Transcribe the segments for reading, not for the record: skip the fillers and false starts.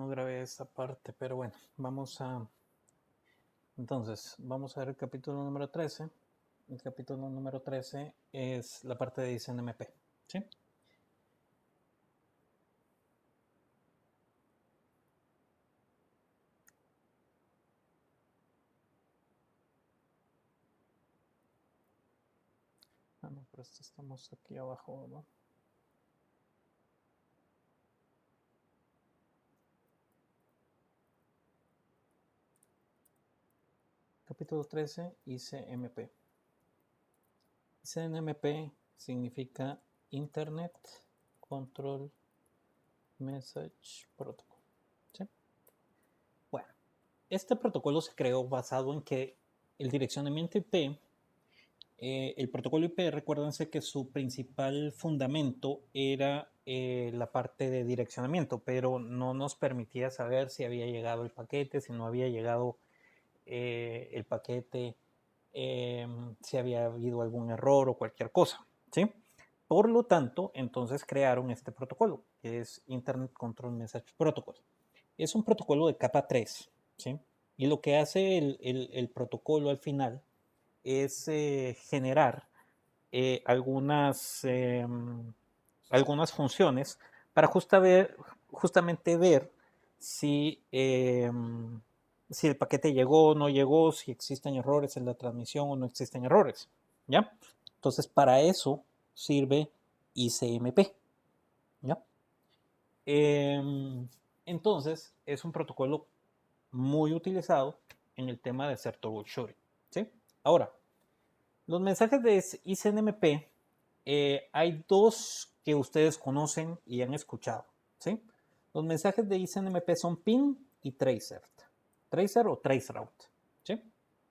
No grabé esa parte, pero bueno, vamos a ver el capítulo número 13. El capítulo número 13 es la parte de ICNMP, ¿sí? Ah, no, pero estamos aquí abajo, ¿no? Capítulo 13, ICMP. ICNMP significa Internet Control Message Protocol, ¿sí? Bueno, este protocolo se creó basado en que el direccionamiento IP, el protocolo IP, recuérdense que su principal fundamento era la parte de direccionamiento, pero no nos permitía saber si había llegado el paquete, si no había llegado el paquete, si había habido algún error o cualquier cosa, ¿sí? Por lo tanto, entonces crearon este protocolo, que es Internet Control Message Protocol. Es un protocolo de capa 3, ¿sí? Y lo que hace el protocolo al final es generar algunas funciones para justamente ver si, si el paquete llegó o no llegó, si existen errores en la transmisión o no existen errores. ¿Ya? Entonces, para eso sirve ICMP. ¿Ya? Entonces, es un protocolo muy utilizado en el tema de hacer troubleshooting. ¿Sí? Ahora, los mensajes de ICNMP, hay dos que ustedes conocen y han escuchado, ¿sí? Los mensajes de ICNMP son PIN y tracer. Tracer o traceroute, ¿sí?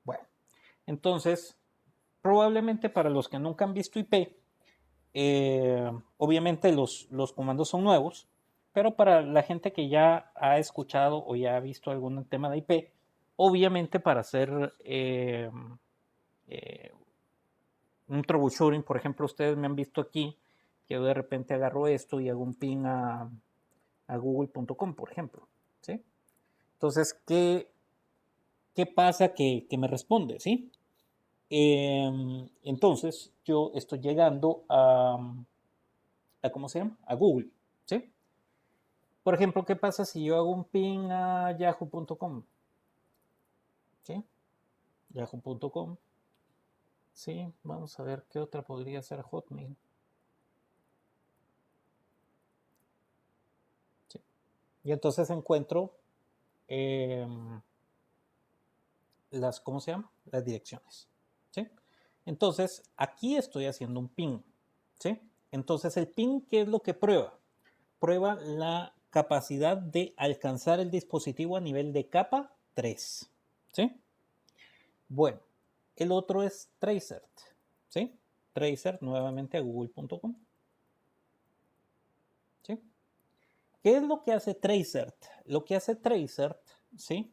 Bueno, entonces, probablemente para los que nunca han visto IP, obviamente los comandos son nuevos, pero para la gente que ya ha escuchado o ya ha visto algún tema de IP, obviamente para hacer eh, un troubleshooting, por ejemplo, ustedes me han visto aquí que yo de repente agarro esto y hago un ping a google.com, por ejemplo. ¿Sí? Entonces, ¿qué pasa que me responde? ¿Sí? Entonces, yo estoy llegando ¿cómo se llama? A Google. ¿Sí? Por ejemplo, ¿qué pasa si yo hago un ping a yahoo.com? ¿Sí? Yahoo.com. Sí, vamos a ver qué otra podría ser Hotmail. ¿Sí? Y entonces encuentro eh, ¿cómo se llama? Las direcciones, ¿sí? Entonces, aquí estoy haciendo un ping, ¿sí? Entonces, el ping, ¿qué es lo que prueba? Prueba la capacidad de alcanzar el dispositivo a nivel de capa 3, ¿sí? Bueno, el otro es tracer, ¿sí? Tracer nuevamente a google.com, ¿sí? ¿Qué es lo que hace tracer? Lo que hace tracer, ¿sí?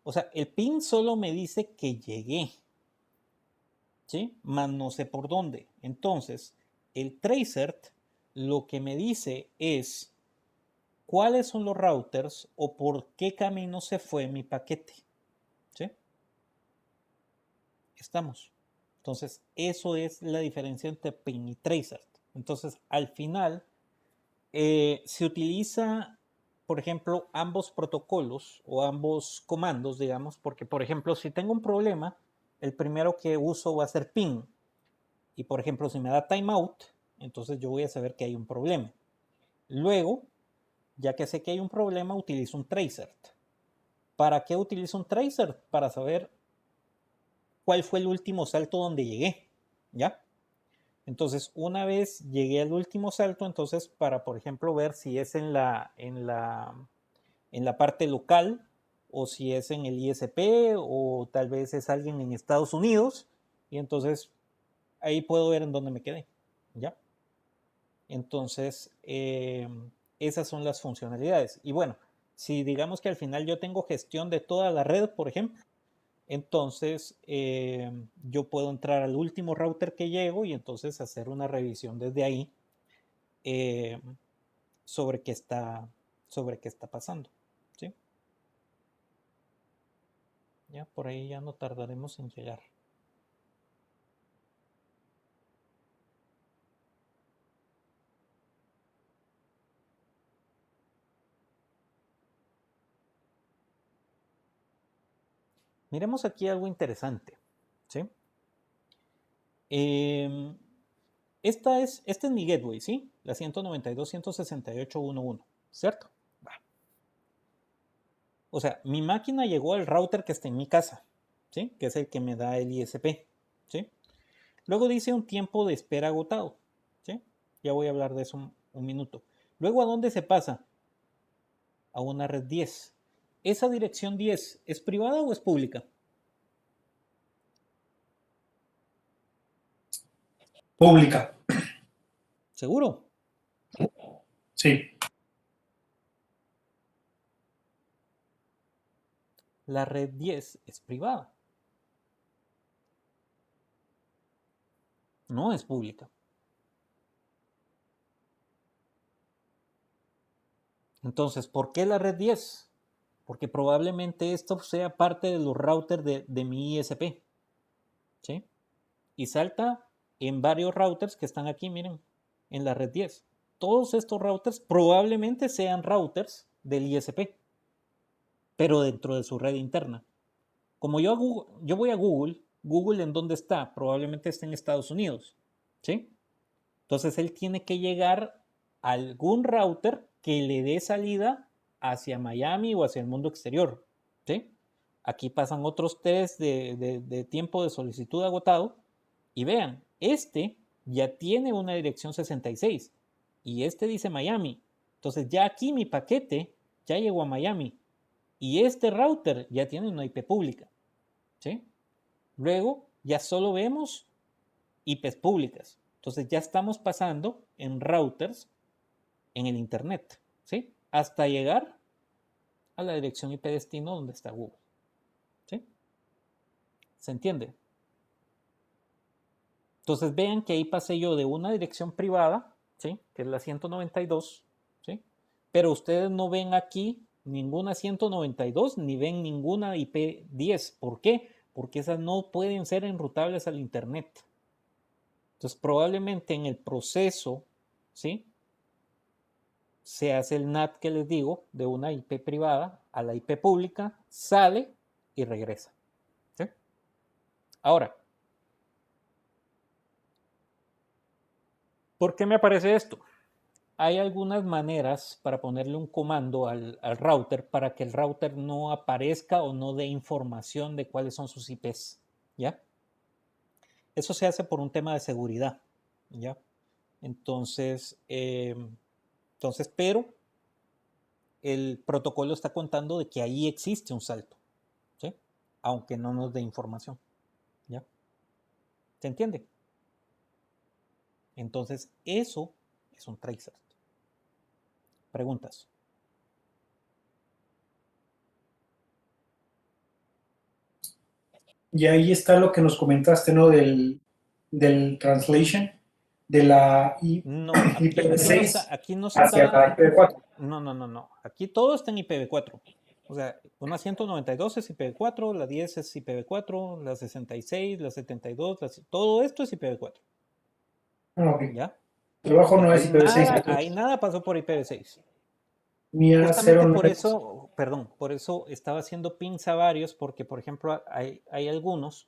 O sea, el ping solo me dice que llegué, ¿sí? Más no sé por dónde. Entonces, el tracer lo que me dice es cuáles son los routers o por qué camino se fue mi paquete, ¿sí? Estamos. Entonces, eso es la diferencia entre ping y tracer. Entonces, al final, se utiliza, por ejemplo, ambos protocolos o ambos comandos, digamos, porque, por ejemplo, si tengo un problema, el primero que uso va a ser ping. Y por ejemplo, si me da timeout, entonces yo voy a saber que hay un problema. Luego, ya que sé que hay un problema, utilizo un tracer. ¿Para qué utilizo un tracer? Para saber cuál fue el último salto donde llegué. ¿Ya? Entonces, una vez llegué al último salto, entonces para, por ejemplo, ver si es en la parte local o si es en el ISP o tal vez es alguien en Estados Unidos y entonces ahí puedo ver en dónde me quedé. ¿Ya? Entonces, esas son las funcionalidades. Y bueno, si digamos que al final yo tengo gestión de toda la red, por ejemplo, entonces yo puedo entrar al último router que llego y entonces hacer una revisión desde ahí eh, sobre, qué está, sobre qué está pasando. ¿sí? Ya por ahí ya no tardaremos en llegar. Miremos aquí algo interesante, ¿sí? Este es mi gateway, ¿sí? La 192.168.1.1, ¿cierto? Va. O sea, mi máquina llegó al router que está en mi casa, ¿sí? Que es el que me da el ISP, ¿sí? Luego dice un tiempo de espera agotado, ¿sí? Ya voy a hablar de eso un minuto. Luego, ¿a dónde se pasa? A una red 10. ¿Esa dirección 10 es privada o es pública? Pública. ¿Seguro? Sí. La red 10 es privada. No es pública. Entonces, ¿por qué la red 10? Porque probablemente esto sea parte de los routers de mi ISP, ¿sí? Y salta en varios routers que están aquí, miren, en la red 10. Todos estos routers probablemente sean routers del ISP, pero dentro de su red interna. Como yo voy a Google, Google en dónde está, probablemente está en Estados Unidos, ¿sí? Entonces él tiene que llegar a algún router que le dé salida hacia Miami o hacia el mundo exterior, ¿sí? Aquí pasan otros test de tiempo de solicitud agotado y vean, este ya tiene una dirección 66 y este dice Miami. Entonces ya aquí mi paquete ya llegó a Miami y este router ya tiene una IP pública, ¿sí? Luego ya solo vemos IPs públicas. Entonces ya estamos pasando en routers en el Internet, ¿sí? Hasta llegar a la dirección IP destino donde está Google, ¿sí? ¿Se entiende? Entonces vean que ahí pasé yo de una dirección privada, ¿sí? Que es la 192, ¿sí? Pero ustedes no ven aquí ninguna 192 ni ven ninguna IP 10. ¿Por qué? Porque esas no pueden ser enrutables al Internet. Entonces probablemente en el proceso, ¿sí? Se hace el NAT que les digo de una IP privada a la IP pública, sale y regresa. ¿Sí? Ahora, ¿por qué me aparece esto? Hay algunas maneras para ponerle un comando al router para que el router no aparezca o no dé información de cuáles son sus IPs. ¿Ya? Eso se hace por un tema de seguridad. ¿Ya? Entonces, pero el protocolo está contando de que ahí existe un salto, ¿sí? Aunque no nos dé información. ¿Ya? ¿Se entiende? Entonces, eso es un tracer. Preguntas. Y ahí está lo que nos comentaste, ¿no? Del translation de la No, IPv6 aquí no hacia está. la IPv4. No. Aquí todo está en IPv4. O sea, una 192 es IPv4, la 10 es IPv4, la 66, la 72, todo esto es IPv4. Ah, ok. ¿Ya? Debajo O sea, no es IPv6 ahí entonces. nada pasó por IPv6. Ni a Justamente 0 por eso, perdón, por eso estaba haciendo pings a varios, porque por ejemplo hay algunos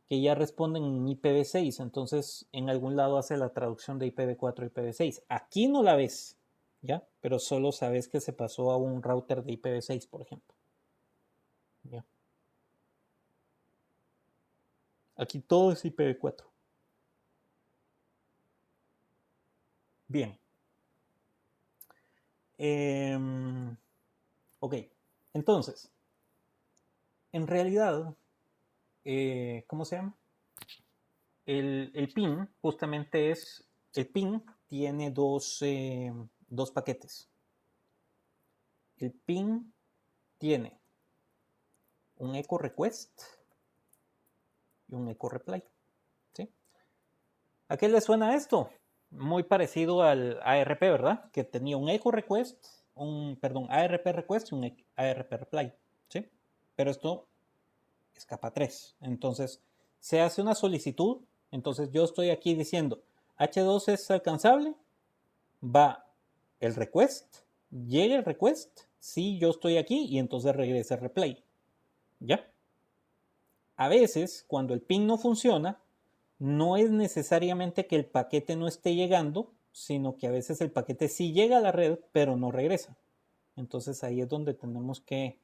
que ya responden en IPv6, entonces en algún lado hace la traducción de IPv4 a IPv6. Aquí no la ves, ¿ya? Pero solo sabes que se pasó a un router de IPv6, por ejemplo. ¿Ya? Aquí todo es IPv4. Bien. Ok, entonces, en realidad, ¿cómo se llama? El ping justamente es, el ping tiene dos paquetes. El ping tiene un echo request y un echo reply. ¿Sí? ¿A qué le suena esto? Muy parecido al ARP, ¿verdad? Que tenía un echo request ARP request y un ARP reply, ¿sí? Pero esto es capa 3. Entonces, se hace una solicitud. Entonces, yo estoy aquí diciendo, H2 es alcanzable, va el request, llega el request, sí, yo estoy aquí, y entonces regresa el reply. ¿Ya? A veces, cuando el ping no funciona, no es necesariamente que el paquete no esté llegando, sino que a veces el paquete sí llega a la red, pero no regresa. Entonces ahí es donde tenemos que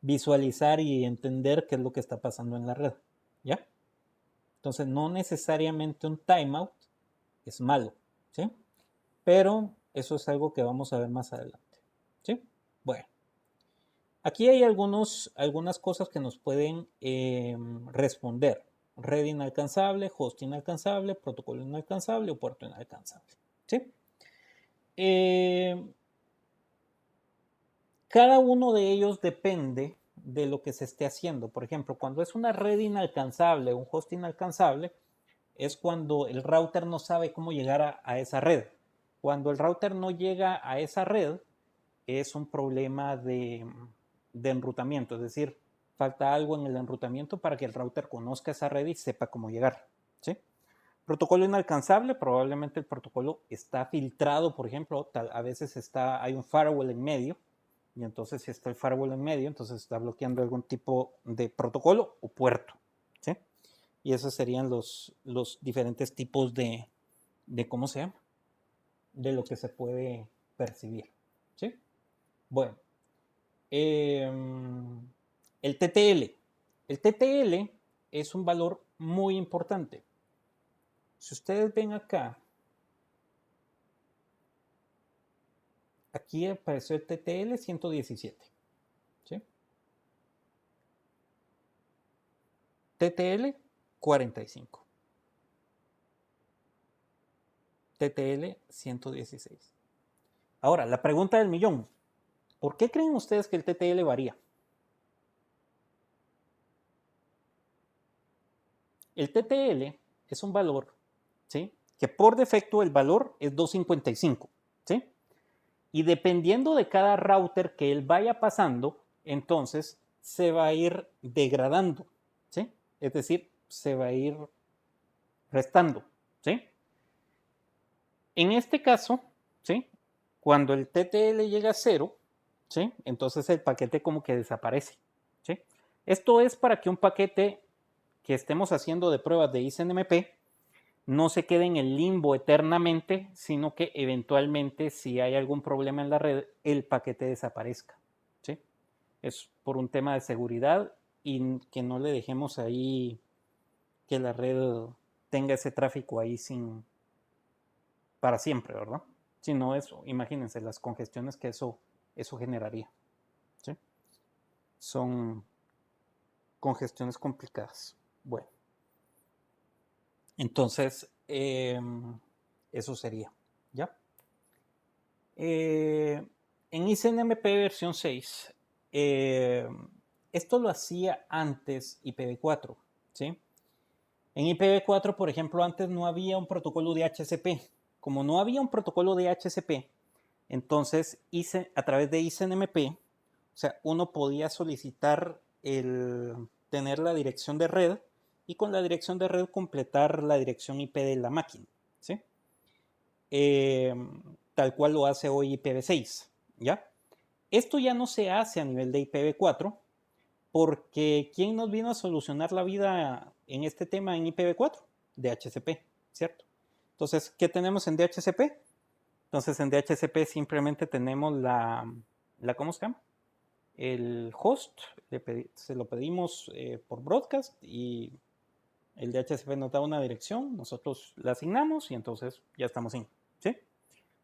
visualizar y entender qué es lo que está pasando en la red. ¿Ya? Entonces no necesariamente un timeout es malo, ¿sí? Pero eso es algo que vamos a ver más adelante, ¿sí? Bueno, aquí hay algunas cosas que nos pueden responder. Red inalcanzable, host inalcanzable, protocolo inalcanzable o puerto inalcanzable, ¿sí? Cada uno de ellos depende de lo que se esté haciendo. Por ejemplo, cuando es una red inalcanzable, un host inalcanzable, es cuando el router no sabe cómo llegar a esa red. Cuando el router no llega a esa red, es un problema de enrutamiento, es decir, falta algo en el enrutamiento para que el router conozca esa red y sepa cómo llegar, ¿sí? Protocolo inalcanzable, probablemente el protocolo está filtrado, por ejemplo, a veces hay un firewall en medio, y entonces si está el firewall en medio, entonces está bloqueando algún tipo de protocolo o puerto, ¿sí? Y esos serían los diferentes tipos de ¿cómo se llama? De lo que se puede percibir, ¿sí? Bueno, el TTL. El TTL es un valor muy importante. Si ustedes ven acá, aquí apareció el TTL 117, ¿sí? TTL 45. TTL 116. Ahora, la pregunta del millón. ¿Por qué creen ustedes que el TTL varía? El TTL es un valor, ¿sí? Que por defecto el valor es 255, ¿sí? Y dependiendo de cada router que él vaya pasando, entonces se va a ir degradando, ¿sí? Es decir, se va a ir restando, ¿sí? En este caso, ¿sí? Cuando el TTL llega a 0, ¿sí? Entonces el paquete como que desaparece, ¿sí? Esto es para que un paquete que estemos haciendo de pruebas de ICNMP no se quede en el limbo eternamente, sino que eventualmente, si hay algún problema en la red, el paquete desaparezca, ¿sí? Es por un tema de seguridad y que no le dejemos ahí que la red tenga ese tráfico ahí para siempre, ¿verdad? Si no, eso, imagínense las congestiones que eso generaría, ¿sí? Son congestiones complicadas. Bueno, entonces, eso sería, ¿ya? En ICNMP versión 6, esto lo hacía antes IPv4, ¿sí? En IPv4, por ejemplo, antes no había un protocolo de HCP. Como no había un protocolo de HCP, entonces a través de ICNMP, o sea, uno podía solicitar tener la dirección de red y con la dirección de red completar la dirección IP de la máquina, ¿sí? Tal cual lo hace hoy IPv6, ¿ya? Esto ya no se hace a nivel de IPv4 porque ¿quién nos vino a solucionar la vida en este tema en IPv4? DHCP, ¿cierto? Entonces, ¿qué tenemos en DHCP? Entonces, en DHCP simplemente tenemos ¿cómo se llama? El host, se lo pedimos por broadcast y el DHCP nos da una dirección, nosotros la asignamos y entonces ya estamos en, ¿sí?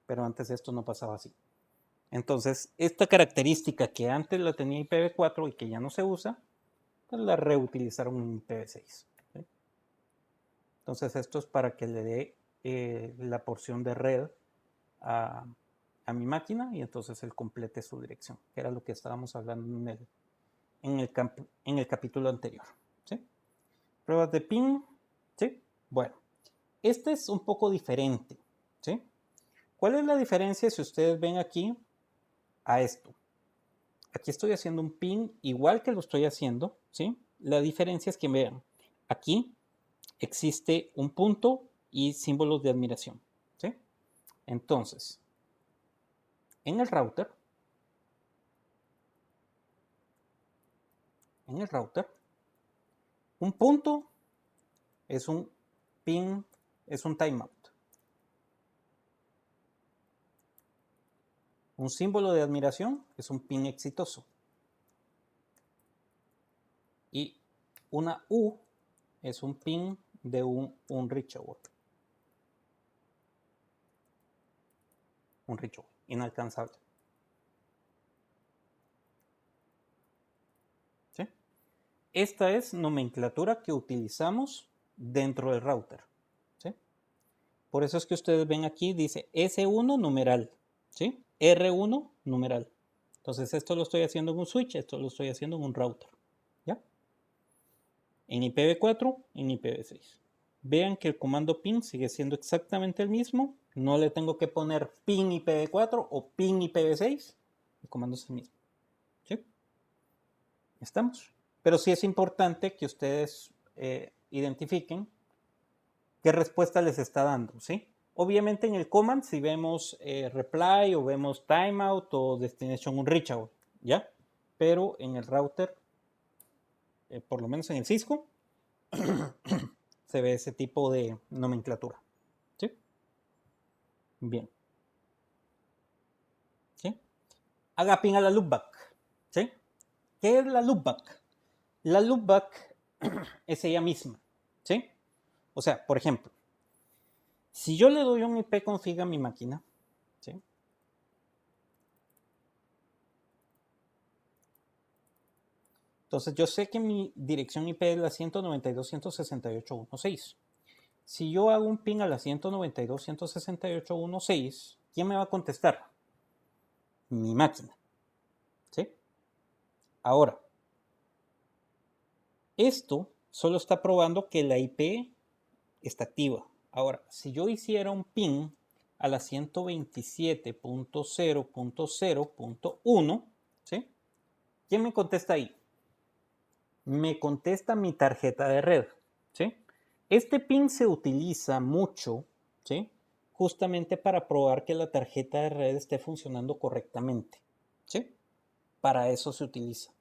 Pero antes esto no pasaba así. Entonces, esta característica que antes la tenía IPv4 y que ya no se usa, pues la reutilizaron en IPv6. ¿Sí? Entonces, esto es para que le dé la porción de red a mi máquina y entonces él complete su dirección, que era lo que estábamos hablando en el capítulo anterior. ¿Sí? Pruebas de ping. ¿Sí? Bueno, este es un poco diferente. ¿Sí? ¿Cuál es la diferencia si ustedes ven aquí? a esto. Aquí estoy haciendo un ping igual que lo estoy haciendo, ¿sí? La diferencia es que vean, aquí existe un punto y símbolos de admiración, ¿sí? Entonces, en el router, un punto es un ping, es un timeout. Un símbolo de admiración es un ping exitoso. Y una U es un ping de un reachable. Un reachable, inalcanzable. ¿Sí? Esta es nomenclatura que utilizamos dentro del router. ¿Sí? Por eso es que ustedes ven aquí, dice S1 numeral. ¿Sí? R1 numeral. Entonces esto lo estoy haciendo en un switch, esto lo estoy haciendo en un router. ¿Ya? En IPv4, en IPv6. Vean que el comando ping sigue siendo exactamente el mismo. No le tengo que poner ping IPv4 o ping IPv6. El comando es el mismo. ¿Sí? ¿Estamos? Pero sí es importante que ustedes identifiquen qué respuesta les está dando. ¿Sí? Obviamente en el command si vemos reply o vemos timeout o destination unreachable. ¿Ya? Pero en el router, por lo menos en el Cisco, se ve ese tipo de nomenclatura. ¿Sí? Bien. ¿Sí? Haga ping a la loopback. ¿Sí? ¿Qué es la loopback? La loopback es ella misma. ¿Sí? O sea, por ejemplo, si yo le doy un ipconfig a mi máquina, ¿sí? Entonces yo sé que mi dirección IP es la 192.168.1.6. Si yo hago un ping a la 192.168.1.6, ¿quién me va a contestar? Mi máquina. ¿Sí? Ahora, esto solo está probando que la IP está activa. Ahora, si yo hiciera un ping a la 127.0.0.1, ¿sí? ¿Quién me contesta ahí? Me contesta mi tarjeta de red, ¿sí? Este ping se utiliza mucho, ¿sí? Justamente para probar que la tarjeta de red esté funcionando correctamente, ¿sí? Para eso se utiliza.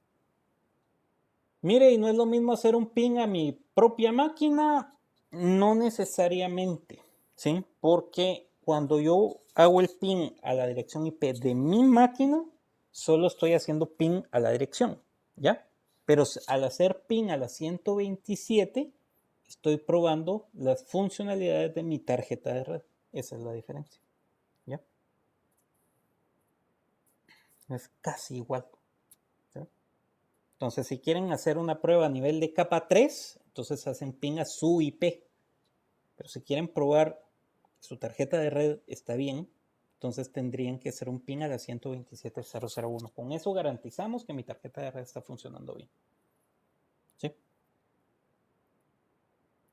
Mire, y no es lo mismo hacer un ping a mi propia máquina, no necesariamente, ¿sí? Porque cuando yo hago el ping a la dirección IP de mi máquina, solo estoy haciendo ping a la dirección, ¿ya? Pero al hacer ping a la 127, estoy probando las funcionalidades de mi tarjeta de red. Esa es la diferencia, ¿ya? Es casi igual. Entonces, si quieren hacer una prueba a nivel de capa 3, entonces hacen ping a su IP. Pero si quieren probar que su tarjeta de red está bien, entonces tendrían que hacer un ping a la 127.0.0.1. Con eso garantizamos que mi tarjeta de red está funcionando bien. ¿Sí?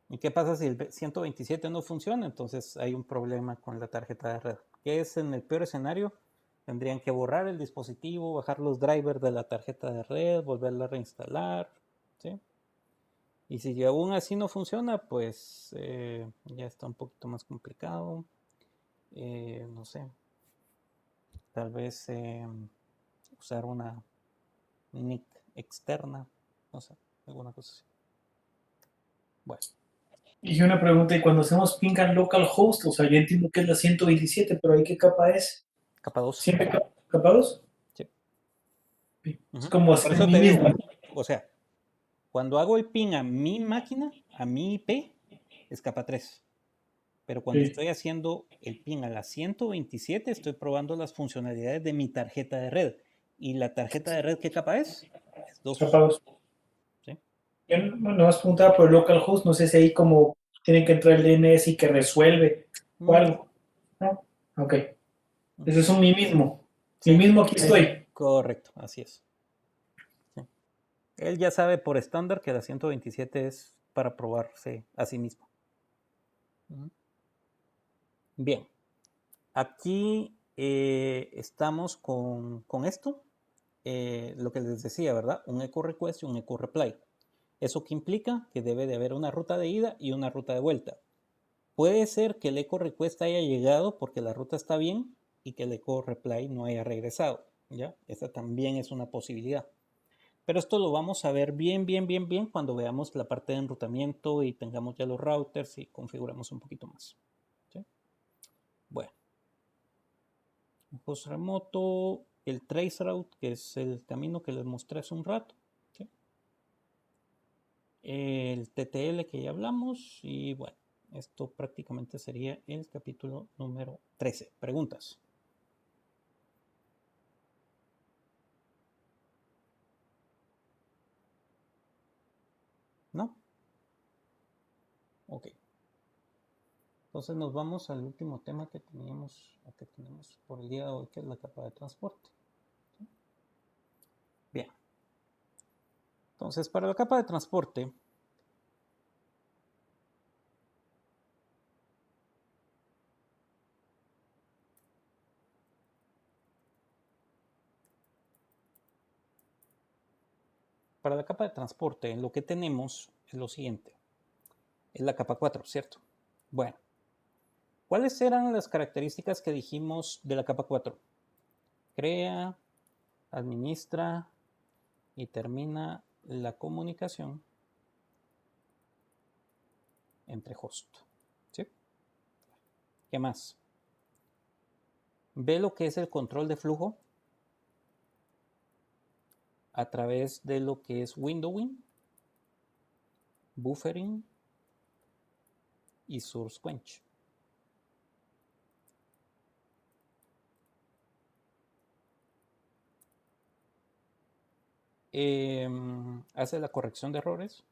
¿Y qué pasa si el 127 no funciona? Entonces hay un problema con la tarjeta de red. ¿Qué es en el peor escenario? Tendrían que borrar el dispositivo, bajar los drivers de la tarjeta de red, volverla a reinstalar. ¿Sí? Y si aún así no funciona, pues ya está un poquito más complicado. No sé, tal vez usar una NIC externa, no sé, alguna cosa así. Bueno. Y una pregunta, y cuando hacemos ping al localhost, o sea, yo entiendo que es la 127, pero ¿ahí qué capa es? Capa 2. ¿Siempre capa 2? Sí. Es como Por hacer eso mí te digo, mismo. o sea, cuando hago el ping a mi máquina, a mi IP, es capa 3. Pero cuando Sí. estoy haciendo el ping a la 127, estoy probando las funcionalidades de mi tarjeta de red. ¿Y la tarjeta de red qué capa es? Es 2. Capa 2. ¿Sí? Yo no más preguntaba por el localhost, no sé si ahí como tienen que entrar el DNS y que resuelve o No. algo. ¿No? Ok. Ese es un mí mismo. Mí Sí, mismo aquí estoy. correcto, así es. Sí. Él ya sabe por estándar que la 127 es para probarse a sí mismo. Bien, aquí estamos con esto, lo que les decía, ¿verdad? Un echo request y un echo reply. ¿Eso qué implica? Que debe de haber una ruta de ida y una ruta de vuelta. Puede ser que el echo request haya llegado porque la ruta está bien y que el echo reply no haya regresado, ¿ya? Esa también es una posibilidad. Pero esto lo vamos a ver bien cuando veamos la parte de enrutamiento y tengamos ya los routers y configuramos un poquito más. ¿Sí? Bueno. Host remoto, el traceroute, que es el camino que les mostré hace un rato. ¿Sí? El TTL que ya hablamos y bueno, esto prácticamente sería el capítulo número 13. ¿Preguntas? ¿No? Ok. Entonces nos vamos al último tema que teníamos o que tenemos por el día de hoy, que es la capa de transporte. ¿Sí? Bien. Entonces, para la capa de transporte, lo que tenemos es lo siguiente. Es la capa 4, ¿cierto? Bueno. ¿Cuáles eran las características que dijimos de la capa 4? Crea, administra y termina la comunicación entre host. ¿Sí? ¿Qué más? Ve lo que es el control de flujo a través de lo que es windowing, buffering y source quench. Hace la corrección de errores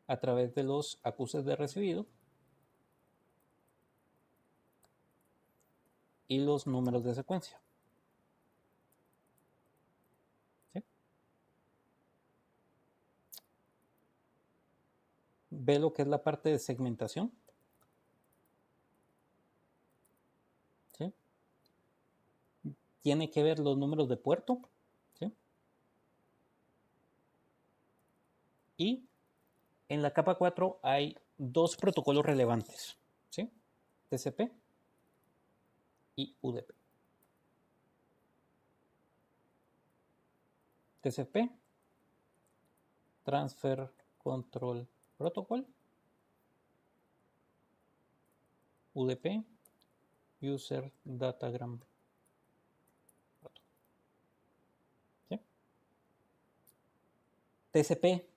a través de los acuses de recibido y los números de secuencia. ¿Sí? Ve lo que es la parte de segmentación. ¿Sí? Tiene que ver los números de puerto. ¿Sí? Y en la capa 4 hay dos protocolos relevantes, ¿sí? TCP y UDP. TCP, Transfer Control Protocol. UDP, User Datagram Protocol. ¿Sí? TCP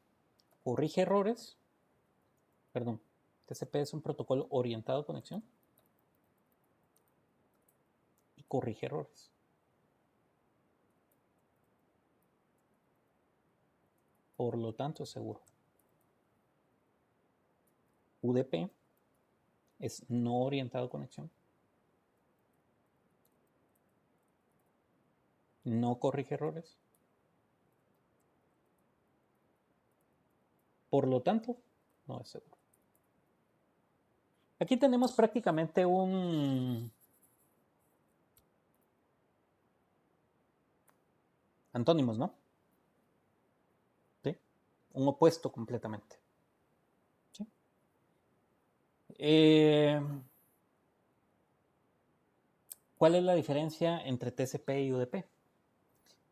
corrige errores. Perdón, TCP es un protocolo orientado a conexión y corrige errores. Por lo tanto, es seguro. UDP es no orientado a conexión. No corrige errores. Por lo tanto, no es seguro. Aquí tenemos prácticamente un antónimos, ¿no? ¿Sí? Un opuesto completamente. ¿Sí? ¿Cuál es la diferencia entre TCP y UDP?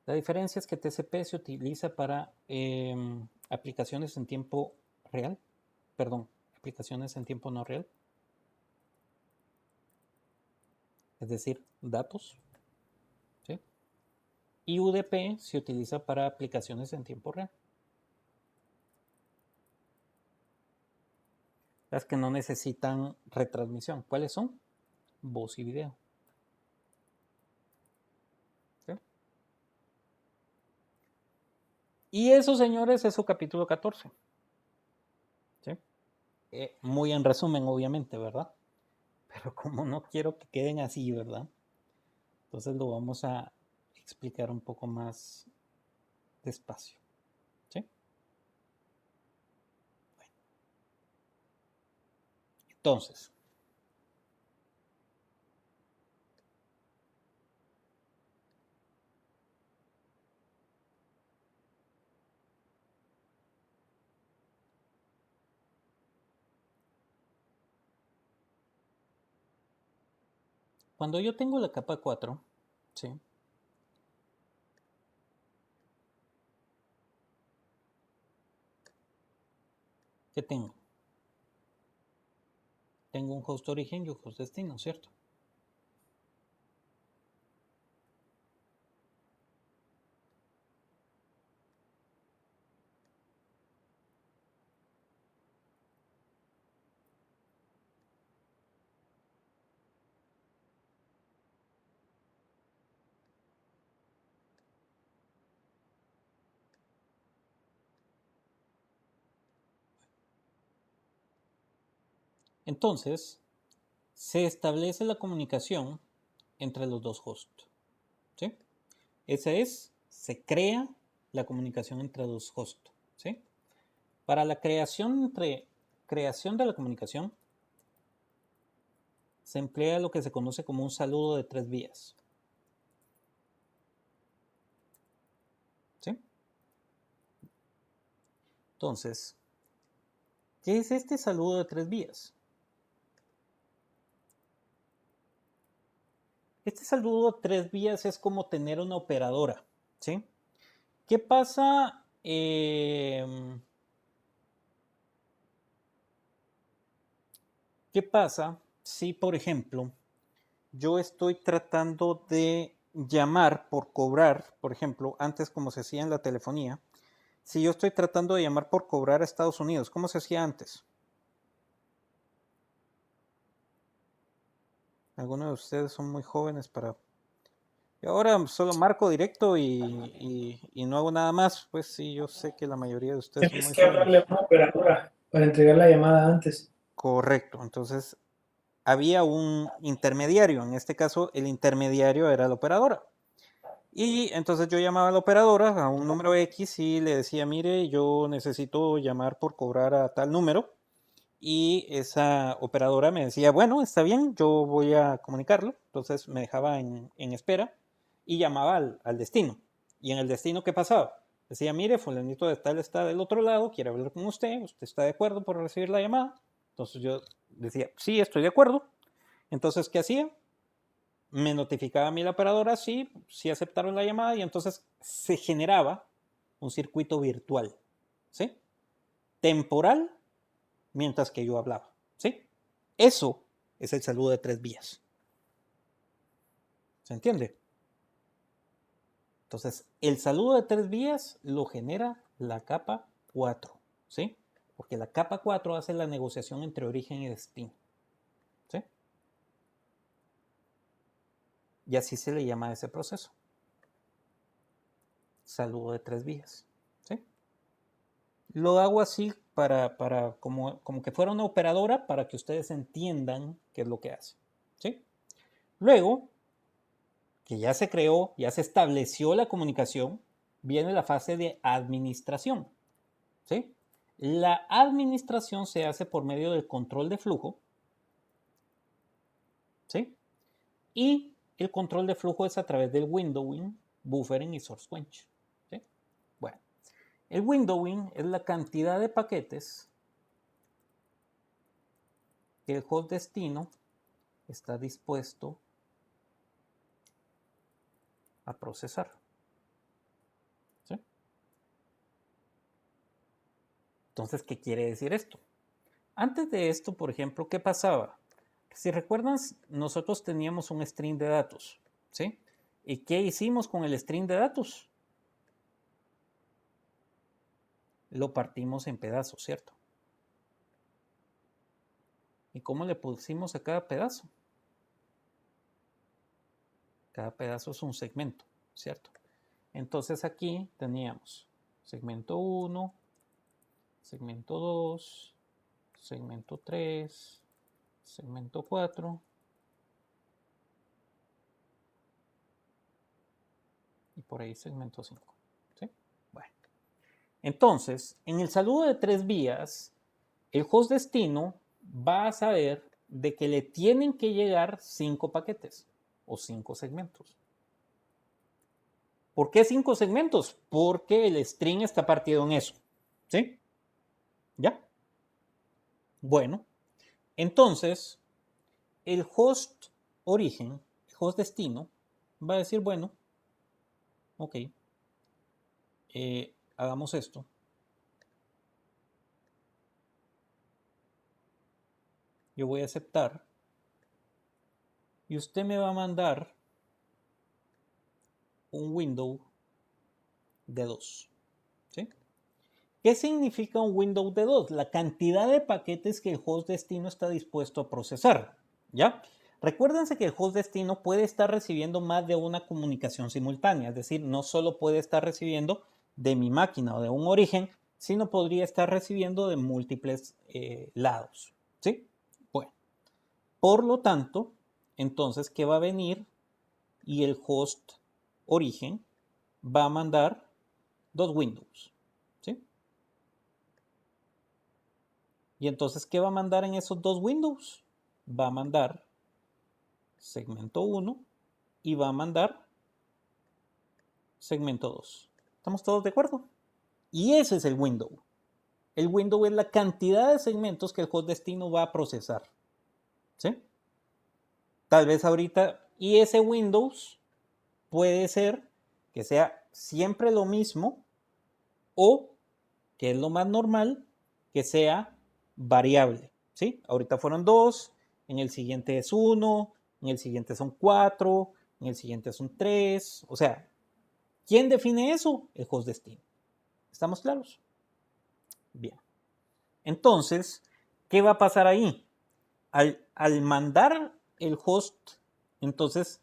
La diferencia es que TCP se utiliza para aplicaciones en tiempo real, perdón, aplicaciones en tiempo no real, es decir, datos, ¿sí? Y UDP se utiliza para aplicaciones en tiempo real, las que no necesitan retransmisión. ¿Cuáles son? Voz y video. ¿Sí? Y eso, señores, es su capítulo 14. ¿Sí? Muy en resumen, obviamente, ¿verdad? Pero como no quiero que queden así, ¿verdad? Entonces lo vamos a explicar un poco más despacio. ¿Sí? Bueno. Entonces, cuando yo tengo la capa 4, ¿sí? ¿Qué tengo? Tengo un host origen y un host destino, ¿cierto? Entonces, se establece la comunicación entre los dos hosts, ¿sí? Se crea la comunicación entre dos hosts, ¿sí? Para la creación de la comunicación, se emplea lo que se conoce como un saludo de 3 vías, ¿sí? Entonces, ¿qué es este saludo de 3 vías? Este saludo de 3 vías es como tener una operadora, ¿sí? ¿Qué pasa? ¿Qué pasa si, por ejemplo, yo estoy tratando de llamar por cobrar, por ejemplo, antes como se hacía en la telefonía, si yo estoy tratando de llamar por cobrar a Estados Unidos, ¿cómo se hacía antes? Algunos de ustedes son muy jóvenes para... Y ahora solo marco directo y no hago nada más. Pues sí, yo sé que la mayoría de ustedes son Tienes muy que hablarle jóvenes. a una operadora para entregar la llamada antes. Correcto. Entonces había un intermediario. En este caso, el intermediario era la operadora. Y entonces yo llamaba a la operadora a un número X y le decía, mire, yo necesito llamar por cobrar a tal número. Y esa operadora me decía, bueno, está bien, yo voy a comunicarlo. Entonces me dejaba en espera y llamaba al destino. Y en el destino, ¿qué pasaba? Decía, mire, fulanito de tal está del otro lado, quiere hablar con usted está de acuerdo por recibir la llamada. Entonces yo decía, sí, estoy de acuerdo. Entonces, ¿qué hacía? Me notificaba a mí la operadora, sí, sí aceptaron la llamada y entonces se generaba un circuito virtual, ¿sí? Temporal mientras que yo hablaba, ¿sí? Eso es el saludo de 3 vías. ¿Se entiende? Entonces, el saludo de 3 vías lo genera la capa 4, ¿sí? Porque la capa 4 hace la negociación entre origen y destino, ¿sí? Y así se le llama a ese proceso. Saludo de 3 vías, ¿sí? Lo hago así para como que fuera una operadora para que ustedes entiendan qué es lo que hace, ¿sí? Luego, que ya se creó, ya se estableció la comunicación, viene la fase de administración, ¿sí? La administración se hace por medio del control de flujo, ¿sí? Y el control de flujo es a través del windowing, buffering y source quench, ¿sí? Bueno, el windowing es la cantidad de paquetes que el host destino está dispuesto a procesar, ¿sí? Entonces, ¿qué quiere decir esto? Antes de esto, por ejemplo, ¿qué pasaba? Si recuerdan, nosotros teníamos un string de datos, ¿sí? ¿Y qué hicimos con el string de datos? Lo partimos en pedazos, ¿cierto? ¿Y cómo le pusimos a cada pedazo? Cada pedazo es un segmento, ¿cierto? Entonces aquí teníamos segmento 1, segmento 2, segmento 3, segmento 4 y por ahí segmento 5, ¿sí? Bueno, entonces, en el saludo de 3 vías, el host destino va a saber de que le tienen que llegar 5 paquetes o 5 segmentos. ¿Por qué 5 segmentos? Porque el string está partido en eso. ¿Sí? ¿Ya? Bueno, entonces el host origen host destino va a decir, bueno, ok, hagamos esto. Yo voy a aceptar y usted me va a mandar un window de 2. ¿Sí? ¿Qué significa un window de 2? La cantidad de paquetes que el host destino está dispuesto a procesar. ¿Ya? Recuérdense que el host destino puede estar recibiendo más de una comunicación simultánea, es decir, no solo puede estar recibiendo de mi máquina o de un origen, sino podría estar recibiendo de múltiples lados. ¿Sí? Bueno, por lo tanto, entonces, ¿qué va a venir? Y el host origen va a mandar 2 windows. ¿Sí? Y entonces, ¿qué va a mandar en esos 2 windows? Va a mandar segmento 1 y va a mandar segmento 2. ¿Estamos todos de acuerdo? Y ese es el window. El window es la cantidad de segmentos que el host destino va a procesar. ¿Sí? Tal vez ahorita, y ese Windows puede ser que sea siempre lo mismo o, que es lo más normal, que sea variable. ¿Sí? Ahorita fueron 2, en el siguiente es 1, en el siguiente son 4, en el siguiente son 3. O sea, ¿quién define eso? El host destino. ¿Estamos claros? Bien. Entonces, ¿qué va a pasar ahí? Al mandar el host, entonces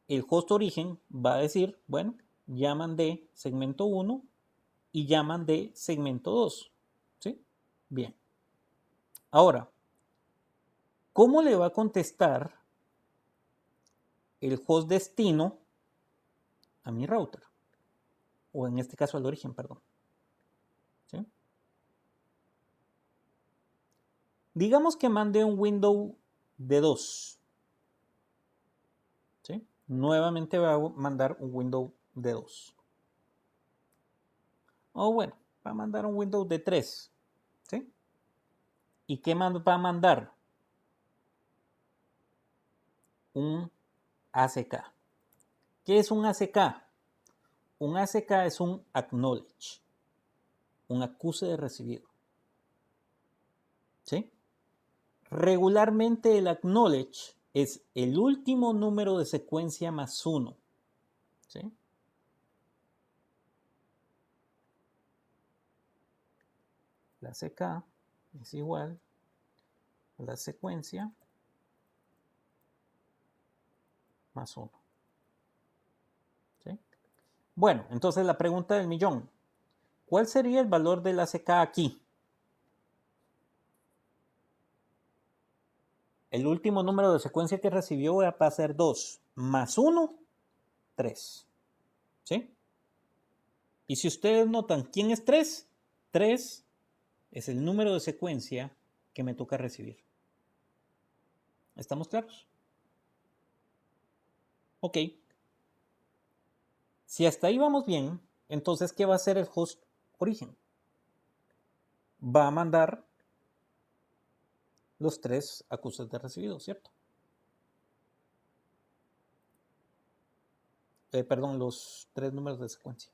el host origen va a decir, bueno, ya mandé segmento 1 y ya mandé segmento 2. ¿Sí? Bien. Ahora, ¿cómo le va a contestar el host destino a mi router? O en este caso al origen, perdón. ¿Sí? Digamos que mande un window de 2. ¿Sí? Nuevamente va a mandar un window de 2. O bueno, va a mandar un window de 3. ¿Sí? ¿Y qué va a mandar? Un ACK. ¿Qué es un ACK? Un ACK es un acknowledge, un acuse de recibido. ¿Sí? Regularmente el acknowledge es el último número de secuencia más 1. ¿Sí? La ACK es igual a la secuencia más 1. ¿Sí? Bueno, entonces la pregunta del millón. ¿Cuál sería el valor del ACK aquí? El último número de secuencia que recibió va a ser 2 más 1, 3. ¿Sí? Y si ustedes notan, ¿quién es 3? 3 es el número de secuencia que me toca recibir. ¿Estamos claros? Ok. Si hasta ahí vamos bien, entonces, ¿qué va a hacer el host origen? Va a mandar los 3 acuses de recibido, ¿cierto? Perdón, los 3 números de secuencia.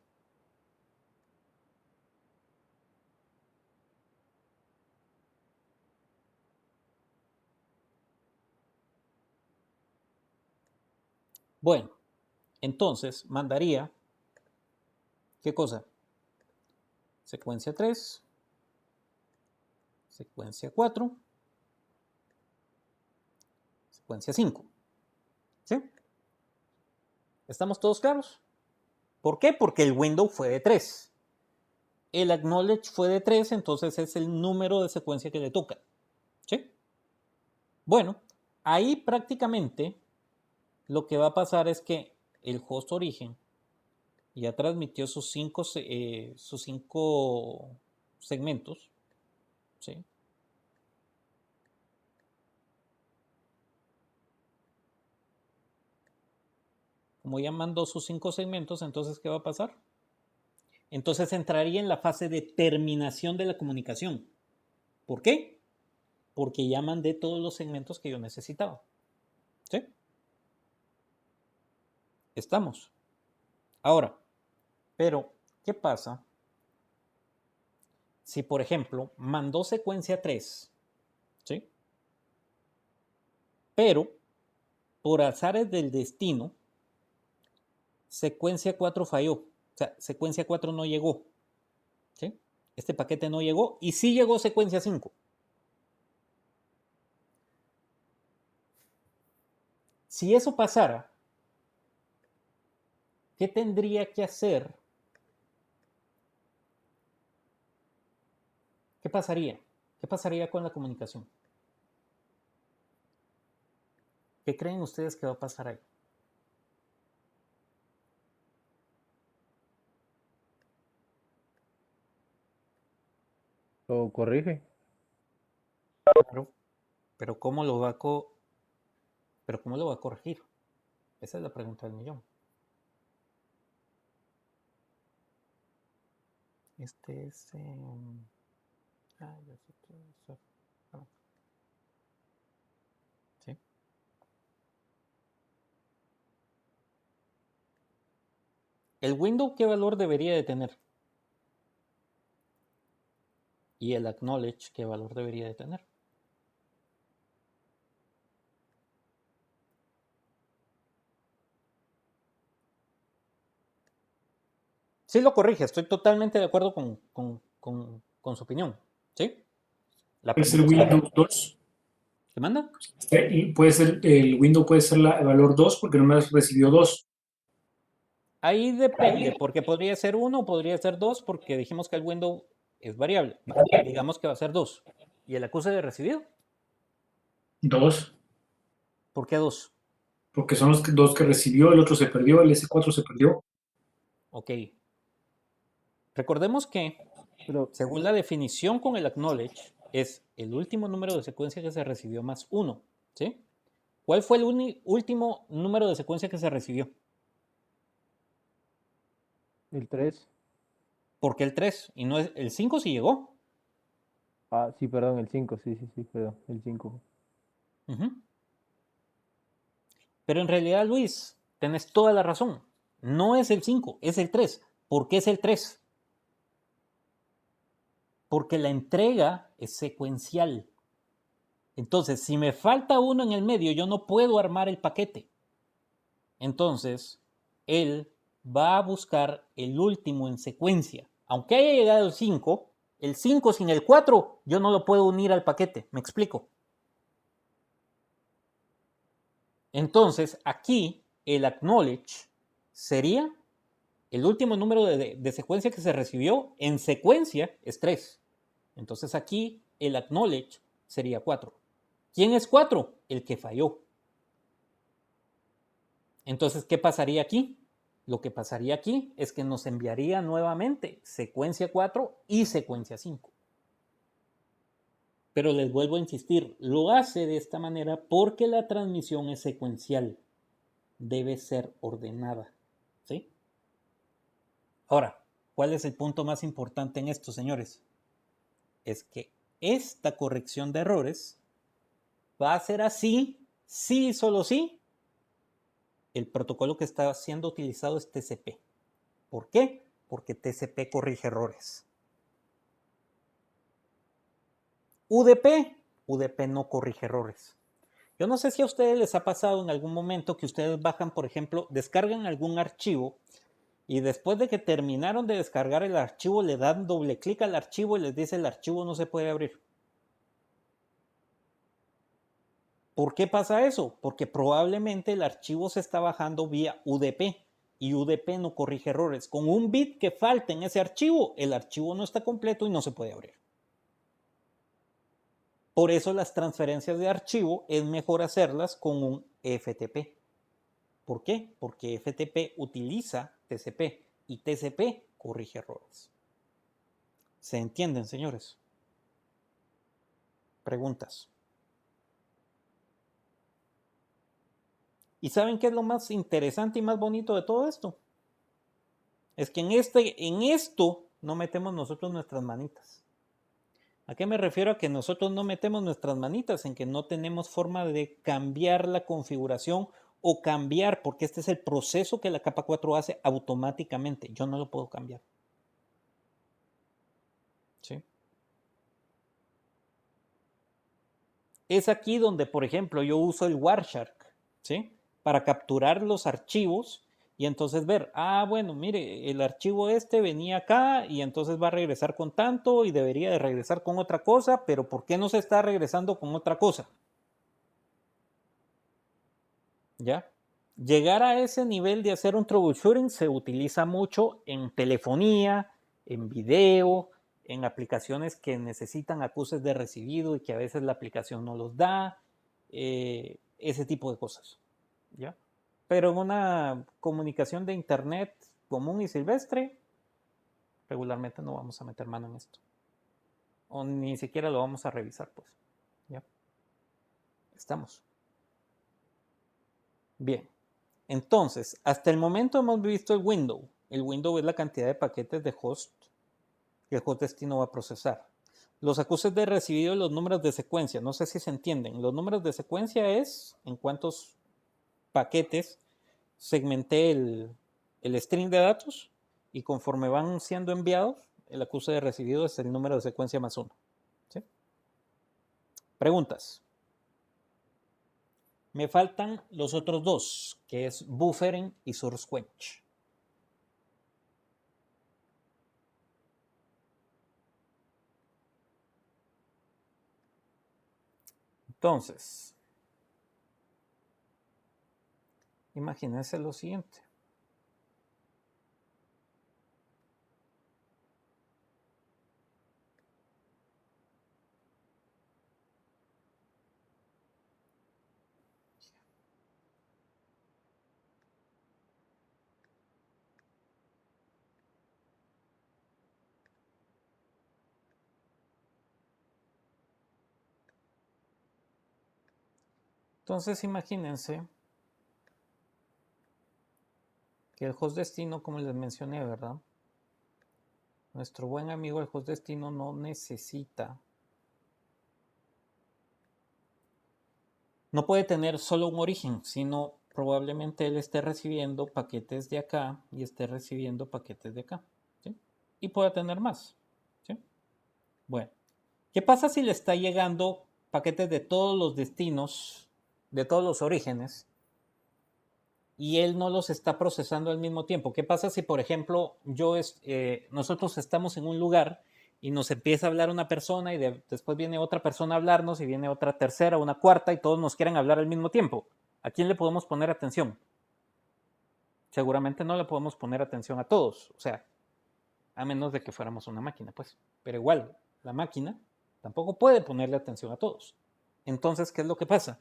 Bueno, entonces mandaría, ¿qué cosa? Secuencia 3, secuencia 4, secuencia 5. ¿Sí? ¿Estamos todos claros? ¿Por qué? Porque el window fue de 3. El acknowledge fue de 3, entonces es el número de secuencia que le toca. ¿Sí? Bueno, ahí prácticamente lo que va a pasar es que el host origen ya transmitió sus 5 segmentos. ¿Sí? Como ya mandó sus 5 segmentos, entonces, ¿qué va a pasar? Entonces entraría en la fase de terminación de la comunicación. ¿Por qué? Porque ya mandé todos los segmentos que yo necesitaba. ¿Sí? Estamos. Ahora, pero, ¿qué pasa si, por ejemplo, mandó secuencia 3, ¿sí? Pero, por azares del destino, secuencia 4 falló. O sea, secuencia 4 no llegó, ¿sí? Este paquete no llegó y sí llegó secuencia 5. Si eso pasara, ¿qué tendría que hacer? ¿Qué pasaría? ¿Qué pasaría con la comunicación? ¿Qué creen ustedes que va a pasar ahí? Lo corrige. Claro, pero ¿cómo lo va a corregir? Esa es la pregunta del millón. Este es... ya sé qué hacer. ¿Sí? ¿El window qué valor debería de tener? Y el acknowledge qué valor debería de tener. Sí lo corrige, estoy totalmente de acuerdo con su opinión. ¿Sí? La Puede ser pregunta es, Windows 2. ¿qué manda? Y puede ser, el Windows puede ser el valor 2 porque nomás recibió 2. Ahí depende, porque podría ser 1 o podría ser 2, porque dijimos que el window es variable. Digamos que va a ser 2. ¿Y el acuse de recibido? 2, ¿Por qué 2? porque son los dos que recibió, el otro se perdió, el S4 se perdió. Ok. Recordemos que, Pero, según la definición con el acknowledge, es el último número de secuencia que se recibió más 1. ¿Sí? ¿Cuál fue el último número de secuencia que se recibió? el 3. ¿Por qué el 3? Y no es el 5 sí llegó. Ah, sí, perdón, el 5. Sí, sí, sí, perdón, el 5. Ujú. Pero en realidad, Luis, tenés toda la razón. No es el 5, es el 3. ¿Por qué es el 3? Porque la entrega es secuencial. Entonces, si me falta uno en el medio, yo no puedo armar el paquete. Entonces, él va a buscar el último en secuencia. Aunque haya llegado el 5 sin el 4, yo no lo puedo unir al paquete. ¿Me explico? Entonces, aquí el acknowledge sería el último número de secuencia que se recibió en secuencia es 3. Entonces aquí el acknowledge sería 4. ¿Quién es 4? El que falló. Entonces, ¿qué pasaría aquí? Lo que pasaría aquí es que nos enviaría nuevamente secuencia 4 y secuencia 5. Pero les vuelvo a insistir, lo hace de esta manera porque la transmisión es secuencial. Debe ser ordenada. ¿Sí? Ahora, ¿cuál es el punto más importante en esto, señores? Es que esta corrección de errores va a ser así, sí y solo sí, el protocolo que está siendo utilizado es TCP. ¿Por qué? Porque TCP corrige errores. UDP no corrige errores. Yo no sé si a ustedes les ha pasado en algún momento que ustedes bajan, por ejemplo, descargan algún archivo y después de que terminaron de descargar el archivo le dan doble clic al archivo y les dice el archivo no se puede abrir. ¿Por qué pasa eso? Porque probablemente el archivo se está bajando vía UDP y UDP no corrige errores. Con un bit que falta en ese archivo, el archivo no está completo y no se puede abrir. Por eso las transferencias de archivo es mejor hacerlas con un FTP. ¿Por qué? Porque FTP utiliza TCP y TCP corrige errores. ¿Se entienden, señores? Preguntas. ¿Y saben qué es lo más interesante y más bonito de todo esto? Es que en esto no metemos nosotros nuestras manitas. ¿A qué me refiero a que nosotros no metemos nuestras manitas? En que no tenemos forma de cambiar la configuración o cambiar, porque este es el proceso que la capa 4 hace automáticamente. Yo no lo puedo cambiar. ¿Sí? Es aquí donde, por ejemplo, yo uso el Wireshark, ¿sí? Para capturar los archivos y entonces ver, bueno, mire, el archivo este venía acá y entonces va a regresar con tanto y debería de regresar con otra cosa, pero ¿por qué no se está regresando con otra cosa? ¿Ya? Llegar a ese nivel de hacer un troubleshooting se utiliza mucho en telefonía, en video, en aplicaciones que necesitan acuses de recibido y que a veces la aplicación no los da, ese tipo de cosas. ¿Ya? Pero en una comunicación de internet común y silvestre, regularmente no vamos a meter mano en esto. O ni siquiera lo vamos a revisar, pues. ¿Ya? Estamos. Bien. Entonces, hasta el momento hemos visto el window. El window es la cantidad de paquetes de host que el host destino va a procesar. Los acuses de recibido y los números de secuencia. No sé si se entienden. Los números de secuencia es en cuántos paquetes segmenté el string de datos y conforme van siendo enviados, el acuse de recibido es el número de secuencia más 1. ¿Sí? Preguntas. Me faltan los otros dos, que es buffering y source quench. Entonces, imagínense lo siguiente. Entonces, imagínense que el host destino, como les mencioné, ¿verdad? Nuestro buen amigo el host destino no necesita, no puede tener solo un origen, sino probablemente él esté recibiendo paquetes de acá y esté recibiendo paquetes de acá, ¿sí? Y pueda tener más, ¿sí? Bueno, ¿qué pasa si le está llegando paquetes de todos los destinos, de todos los orígenes, y él no los está procesando al mismo tiempo? ¿Qué pasa si, por ejemplo, nosotros estamos en un lugar y nos empieza a hablar una persona y después viene otra persona a hablarnos y viene otra tercera, una cuarta y todos nos quieren hablar al mismo tiempo? ¿A quién le podemos poner atención? Seguramente no le podemos poner atención a todos, o sea, a menos de que fuéramos una máquina, pues. Pero igual, la máquina tampoco puede ponerle atención a todos. Entonces, ¿qué es lo que pasa?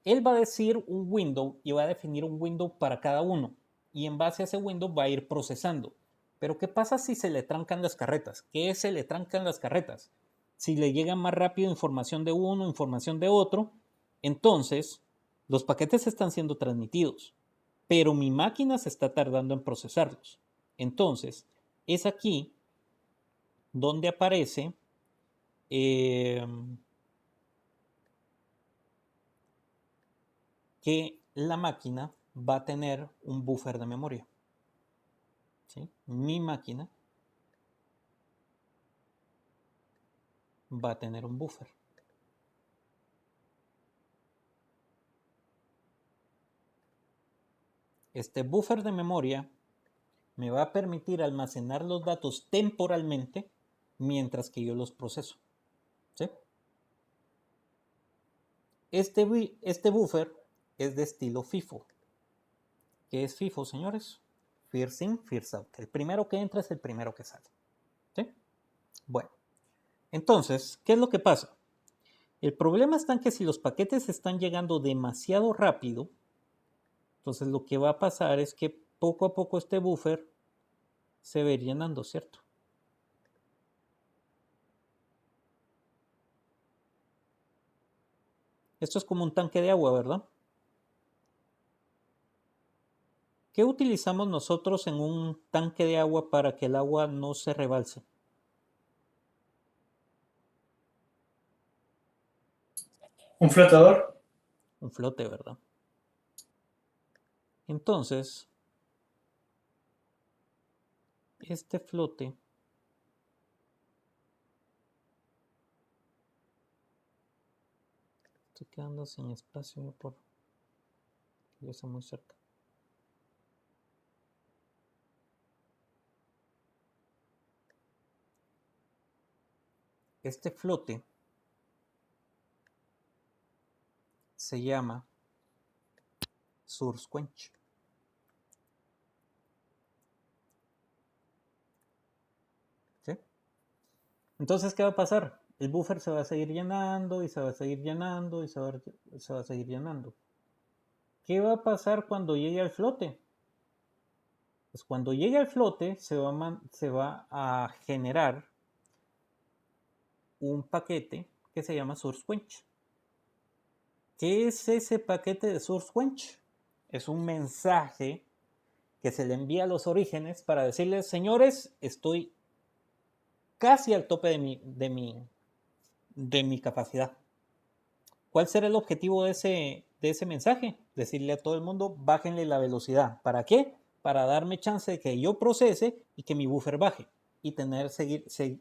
Él va a decir un window y va a definir un window para cada uno. Y en base a ese window va a ir procesando. Pero ¿qué pasa si se le trancan las carretas? ¿Qué se le trancan las carretas? Si le llega más rápido información de uno, información de otro, entonces los paquetes están siendo transmitidos, pero mi máquina se está tardando en procesarlos. Entonces, es aquí donde aparece que la máquina va a tener un buffer de memoria. ¿Sí? Mi máquina va a tener un buffer. Este buffer de memoria me va a permitir almacenar los datos temporalmente mientras que yo los proceso. ¿Sí? Este buffer es de estilo FIFO. ¿Qué es FIFO, señores? First in, first out. El primero que entra es el primero que sale. ¿Sí? Bueno, entonces, ¿qué es lo que pasa? El problema está en que si los paquetes están llegando demasiado rápido, entonces lo que va a pasar es que poco a poco este buffer se va a ir llenando, ¿cierto? Esto es como un tanque de agua, ¿verdad? ¿Qué utilizamos nosotros en un tanque de agua para que el agua no se rebalse? ¿Un flotador? Un flote, ¿verdad? Entonces, este flote estoy quedando sin espacio por yo estoy muy cerca. Este flote se llama source quench. ¿Sí? Entonces, ¿qué va a pasar? El buffer se va a seguir llenando y se va a seguir llenando y se va a seguir llenando. ¿Qué va a pasar cuando llegue al flote? Pues cuando llegue al flote se va a generar un paquete que se llama source quench. ¿Qué es ese paquete de source quench? Es un mensaje que se le envía a los orígenes para decirles, señores, estoy casi al tope de mi capacidad. ¿Cuál será el objetivo de ese mensaje? Decirle a todo el mundo, bájenle la velocidad. ¿Para qué? Para darme chance de que yo procese y que mi buffer baje y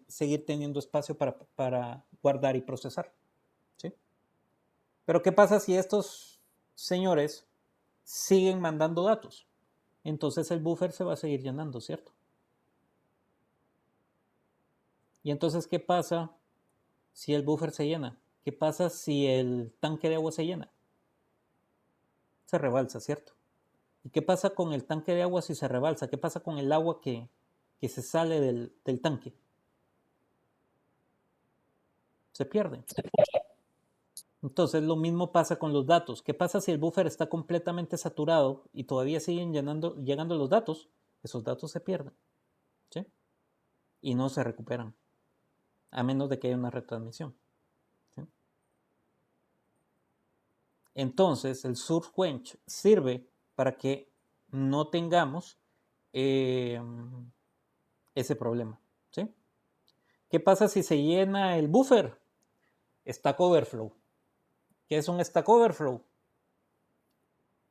seguir teniendo espacio para guardar y procesar. ¿Sí? Pero ¿qué pasa si estos señores siguen mandando datos? Entonces el buffer se va a seguir llenando, ¿cierto? Y entonces, ¿qué pasa si el buffer se llena? ¿Qué pasa si el tanque de agua se llena? Se rebalsa, ¿cierto? ¿Y qué pasa con el tanque de agua si se rebalsa? ¿Qué pasa con el agua que se sale del tanque? Se pierde. Entonces lo mismo pasa con los datos. ¿Qué pasa si el buffer está completamente saturado y todavía siguen llegando los datos? Esos datos se pierden, ¿sí? Y no se recuperan, a menos de que haya una retransmisión, ¿sí? Entonces el source quench sirve para que no tengamos ese problema, ¿sí? ¿Qué pasa si se llena el buffer? Stack Overflow. ¿Qué es un Stack Overflow?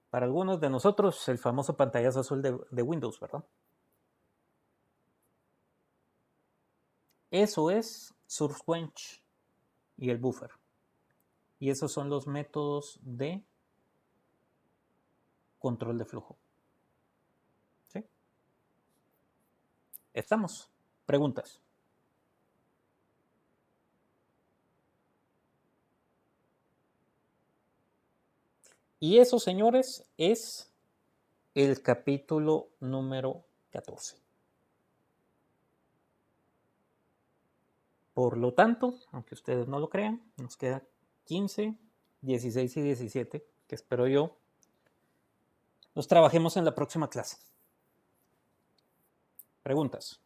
Para algunos de nosotros, el famoso pantallazo azul de Windows, ¿verdad? Eso es source quench y el buffer. Y esos son los métodos de control de flujo. ¿Sí? ¿Estamos? ¿Preguntas? Y eso, señores, es el capítulo número 14. Por lo tanto, aunque ustedes no lo crean, nos queda 15, 16 y 17, que espero yo los trabajemos en la próxima clase. ¿Preguntas?